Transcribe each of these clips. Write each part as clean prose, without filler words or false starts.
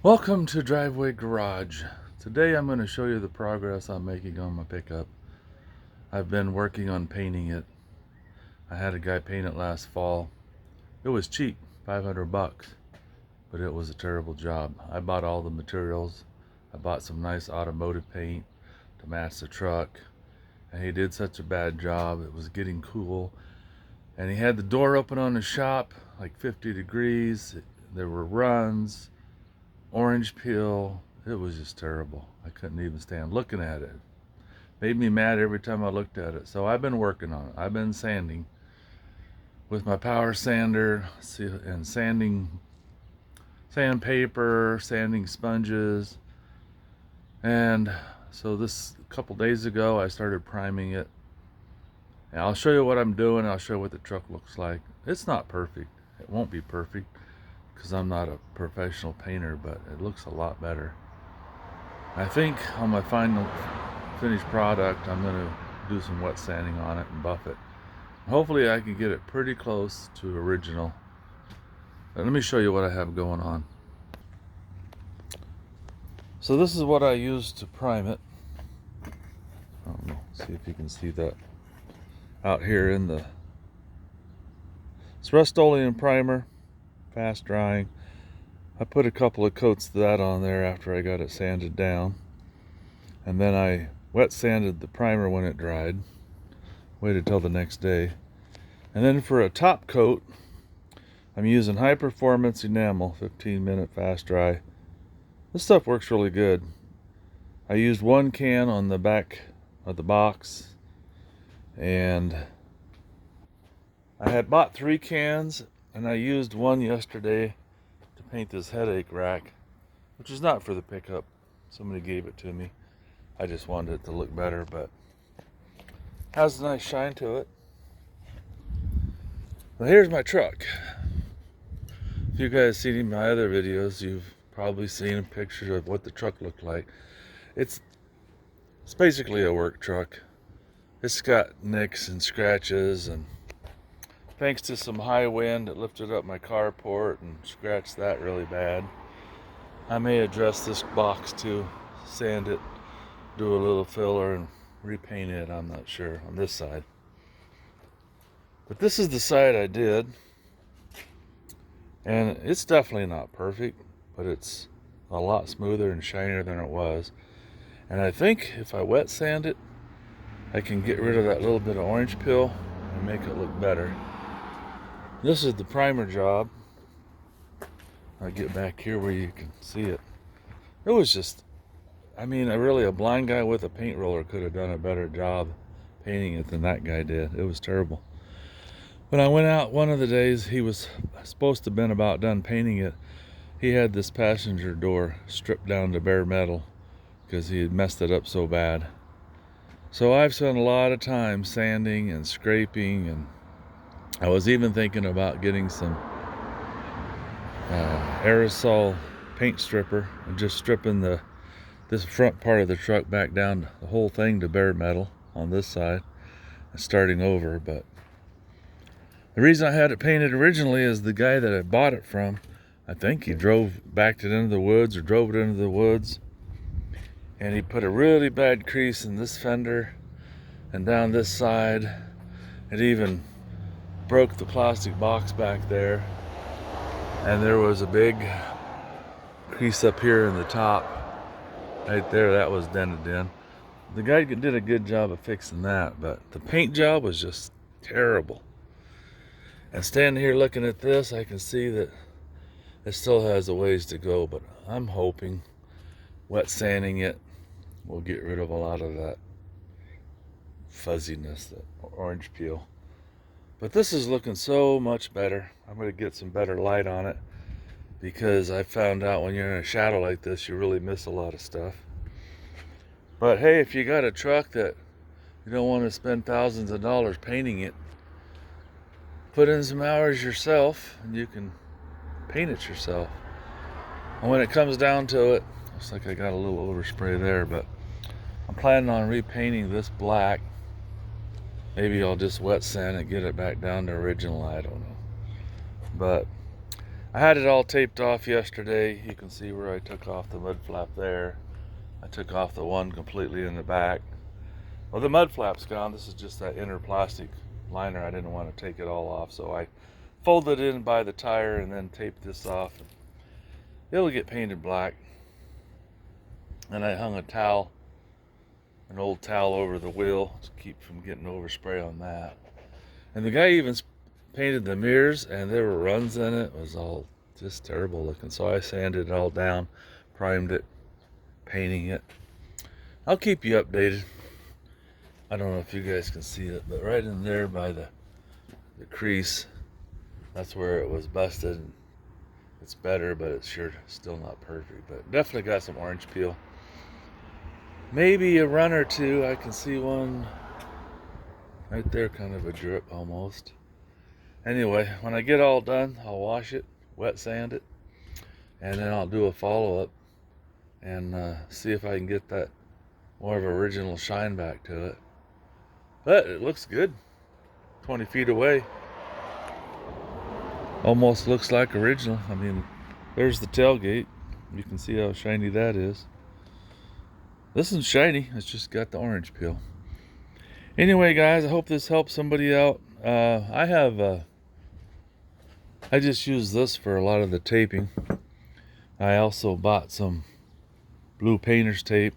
Welcome to Driveway Garage. Today I'm going to show you the progress I'm making on my pickup. I've been working on painting it. I had a guy paint it last fall. It was cheap, 500 bucks, but it was a terrible job. I bought all the materials. I bought some nice automotive paint to match the truck, and he did such a bad job. It was getting cool, and he had the door open on the shop like 50 degrees. There were runs, orange peel. It was just terrible. I couldn't even stand looking at it. Made me mad every time I looked at it. So I've been working on it. I've been sanding with my power sander and sanding sandpaper, sanding sponges. And so this a couple days ago I started priming it. And I'll show you what I'm doing. I'll show you what the truck looks like. It's not perfect. It won't be perfect because I'm not a professional painter, but it looks a lot better. I think on my final finished product, I'm going to do some wet sanding on it and buff it. Hopefully I can get it pretty close to original. But let me show you what I have going on. So this is what I used to prime it. I don't know, see if you can see that out here in the... It's Rust-Oleum primer, fast drying. I put a couple of coats of that on there after I got it sanded down. And then I wet sanded the primer when it dried. Waited till the next day. And then for a top coat, I'm using high performance enamel, 15-minute fast dry. This stuff works really good. I used 1 can on the back of the box, and I had bought 3 cans, and I used 1 yesterday to paint this headache rack, which is not for the pickup. Somebody gave it to me. I just wanted it to look better, but has a nice shine to it. Well, here's my truck. If you guys seen my other videos, you've probably seen a picture of what the truck looked like. It's basically a work truck. It's got nicks and scratches, and thanks to some high wind, it lifted up my carport and scratched that really bad. I may address this box too, sand it, do a little filler, and repaint it. I'm not sure on this side. But this is the side I did. And it's definitely not perfect, but it's a lot smoother and shinier than it was. And I think if I wet sand it, I can get rid of that little bit of orange peel and make it look better. This is the primer job. I'll get back here where you can see it. It was just, really a blind guy with a paint roller could have done a better job painting it than that guy did. It was terrible. When I went out one of the days, he was supposed to have been about done painting it. He had this passenger door stripped down to bare metal because he had messed it up so bad. So I've spent a lot of time sanding and scraping, and I was even thinking about getting some aerosol paint stripper and just stripping this front part of the truck back down, the whole thing, to bare metal on this side and starting over. But the reason I had it painted originally is the guy that I bought it from, I think he backed it into the woods or drove it into the woods, and he put a really bad crease in this fender and down this side. It even broke the plastic box back there, and there was a big crease up here in the top right there that was dented in. The guy did a good job of fixing that, but the paint job was just terrible. And standing here looking at this, I can see that it still has a ways to go, but I'm hoping wet sanding it will get rid of a lot of that fuzziness, that orange peel. But this is looking so much better. I'm going to get some better light on it, because I found out when you're in a shadow like this, you really miss a lot of stuff. But hey, if you got a truck that you don't want to spend thousands of dollars painting it, put in some hours yourself and you can paint it yourself. And when it comes down to it, looks like I got a little overspray there, but I'm planning on repainting this black. Maybe I'll just wet sand it, get it back down to original, I don't know. But I had it all taped off yesterday. You can see where I took off the mud flap there. I took off the one completely in the back. Well, the mud flap's gone. This is just that inner plastic liner. I didn't want to take it all off, so I folded it in by the tire and then taped this off. It'll get painted black. And I hung a towel, an old towel over the wheel to keep from getting overspray on that. And the guy even painted the mirrors, and there were runs in it. It was all just terrible looking. So I sanded it all down, primed it, painting it. I'll keep you updated. I don't know if you guys can see it, but right in there by the crease, that's where it was busted. It's better, but it's sure still not perfect. But definitely got some orange peel. Maybe a run or two. I can see one right there, kind of a drip almost. Anyway, when I get all done, I'll wash it, wet sand it, and then I'll do a follow-up and see if I can get that more of an original shine back to it. But it looks good. 20 feet away. Almost looks like original. I mean, there's the tailgate. You can see how shiny that is. This is shiny. It's just got the orange peel. Anyway, guys, I hope this helps somebody out. I just use this for a lot of the taping. I also bought some blue painter's tape.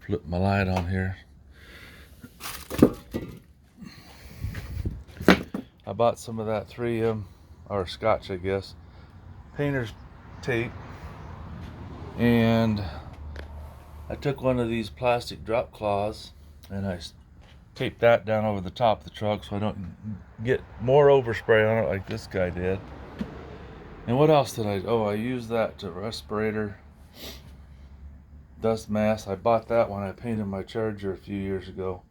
Flip my light on here. I bought some of that 3M, or Scotch, I guess, painter's tape. And I took one of these plastic drop cloths and I taped that down over the top of the truck so I don't get more overspray on it like this guy did. And what else did I used that to respirator dust mask. I bought that when I painted my Charger a few years ago.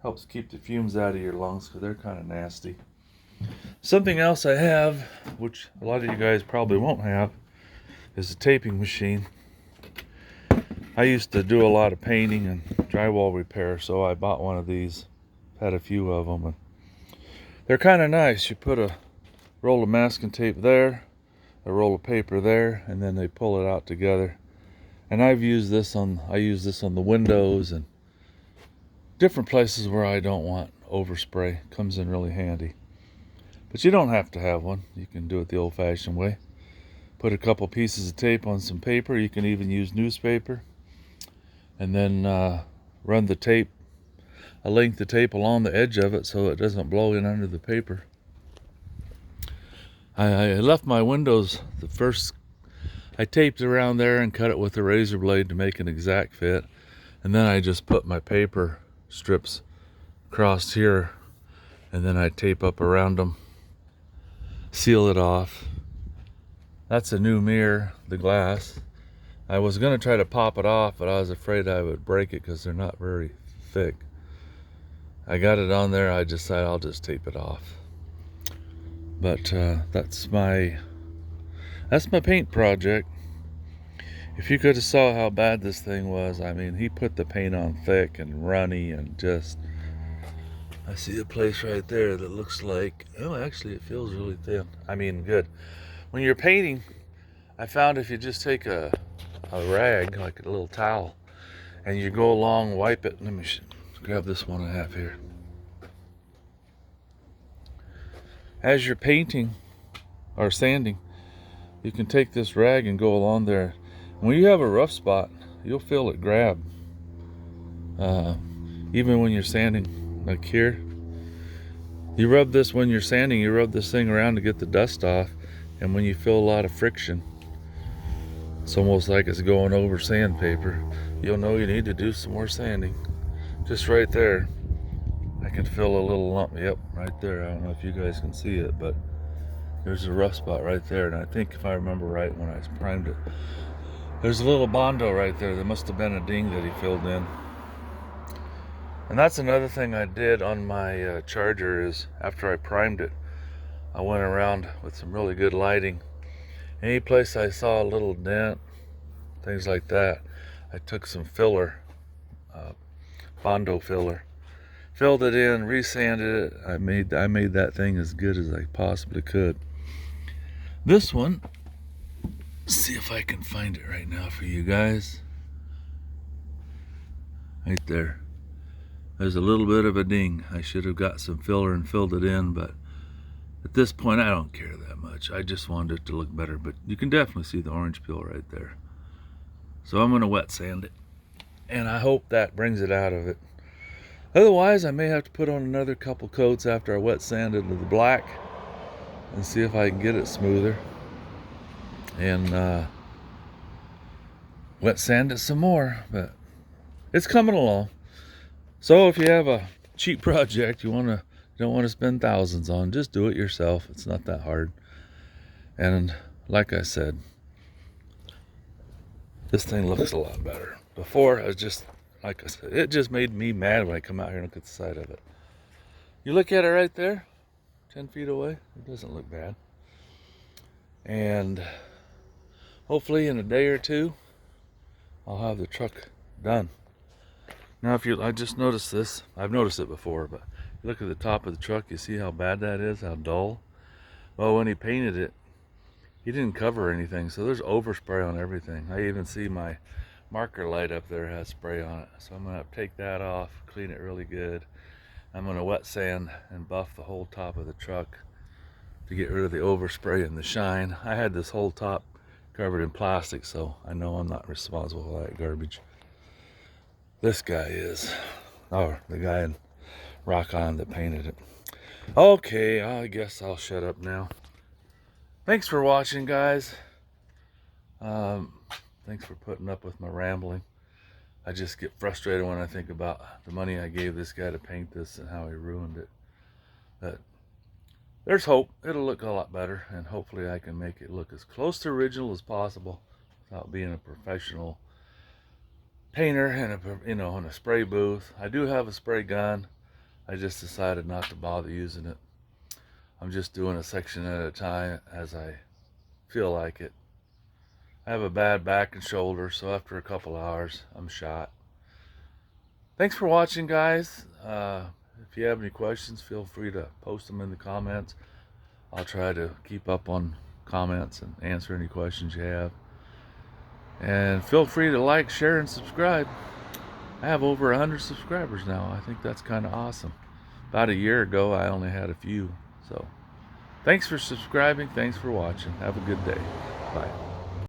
Helps keep the fumes out of your lungs because they're kind of nasty. Something else I have, which a lot of you guys probably won't have, is a taping machine. I used to do a lot of painting and drywall repair, so I bought one of these. Had a few of them, and they're kind of nice. You put a roll of masking tape there, a roll of paper there, and then they pull it out together. And I use this on the windows and different places where I don't want overspray. Comes in really handy. But you don't have to have one. You can do it the old-fashioned way. Put a couple pieces of tape on some paper. You can even use newspaper. And then run the tape, a length of tape along the edge of it so it doesn't blow in under the paper. I left my windows, I taped around there and cut it with a razor blade to make an exact fit. And then I just put my paper strips across here, and then I tape up around them, seal it off. That's a new mirror, the glass. I was going to try to pop it off, but I was afraid I would break it because they're not very thick. I got it on there. I decided I'll just tape it off. But that's my paint project. If you could have saw how bad this thing was, I mean, he put the paint on thick and runny and just... I see a place right there that looks like... Oh, actually, it feels really thin. I mean, good. When you're painting, I found if you just take a rag, like a little towel, and you go along, wipe it. Let me grab this one I have here. As you're painting or sanding, you can take this rag and go along there. When you have a rough spot, you'll feel it grab. Even when you're sanding, like here. You rub this when you're sanding, you rub this thing around to get the dust off. And when you feel a lot of friction, it's almost like it's going over sandpaper. You'll know you need to do some more sanding. Just right there, I can feel a little lump. Yep, right there. I don't know if you guys can see it, but there's a rough spot right there. And I think if I remember right when I primed it, there's a little Bondo right there. There must have been a ding that he filled in. And that's another thing I did on my Charger is after I primed it, I went around with some really good lighting. Any place I saw a little dent, things like that, I took some filler, Bondo filler, filled it in, resanded it. I made that thing as good as I possibly could. This one, see if I can find it right now for you guys. Right there. There's a little bit of a ding. I should have got some filler and filled it in, but at this point I don't care that much. I just wanted it to look better, but you can definitely see the orange peel right there. So I'm going to wet sand it, and I hope that brings it out of it. Otherwise, I may have to put on another couple coats after I wet sand it to the black and see if I can get it smoother, and wet sand it some more, but it's coming along. So if you have a cheap project you don't want to spend thousands on, just do it yourself. It's not that hard. And like I said, this thing looks a lot better. Before, I was just, like I said, it just made me mad when I come out here and look at the side of it. You look at it right there, 10 feet away, it doesn't look bad. And hopefully in a day or two, I'll have the truck done. Now, I just noticed this. I've noticed it before, but you look at the top of the truck, you see how bad that is, how dull? Well, when he painted it, he didn't cover anything, so there's overspray on everything. I even see my marker light up there has spray on it. So I'm gonna take that off, clean it really good. I'm gonna wet sand and buff the whole top of the truck to get rid of the overspray and the shine. I had this whole top covered in plastic, so I know I'm not responsible for that garbage. This guy is, or the guy in Rock On that painted it. Okay, I guess I'll shut up now. Thanks for watching, guys. Thanks for putting up with my rambling. I just get frustrated when I think about the money I gave this guy to paint this and how he ruined it. But there's hope. It'll look a lot better, and hopefully I can make it look as close to original as possible without being a professional painter and in a spray booth. I do have a spray gun. I just decided not to bother using it. I'm just doing a section at a time as I feel like it. I have a bad back and shoulder, so after a couple hours, I'm shot. Thanks for watching, guys. If you have any questions, feel free to post them in the comments. I'll try to keep up on comments and answer any questions you have. And feel free to like, share, and subscribe. I have over 100 subscribers now. I think that's kind of awesome. About a year ago, I only had a few. So, thanks for subscribing. Thanks for watching. Have a good day. Bye.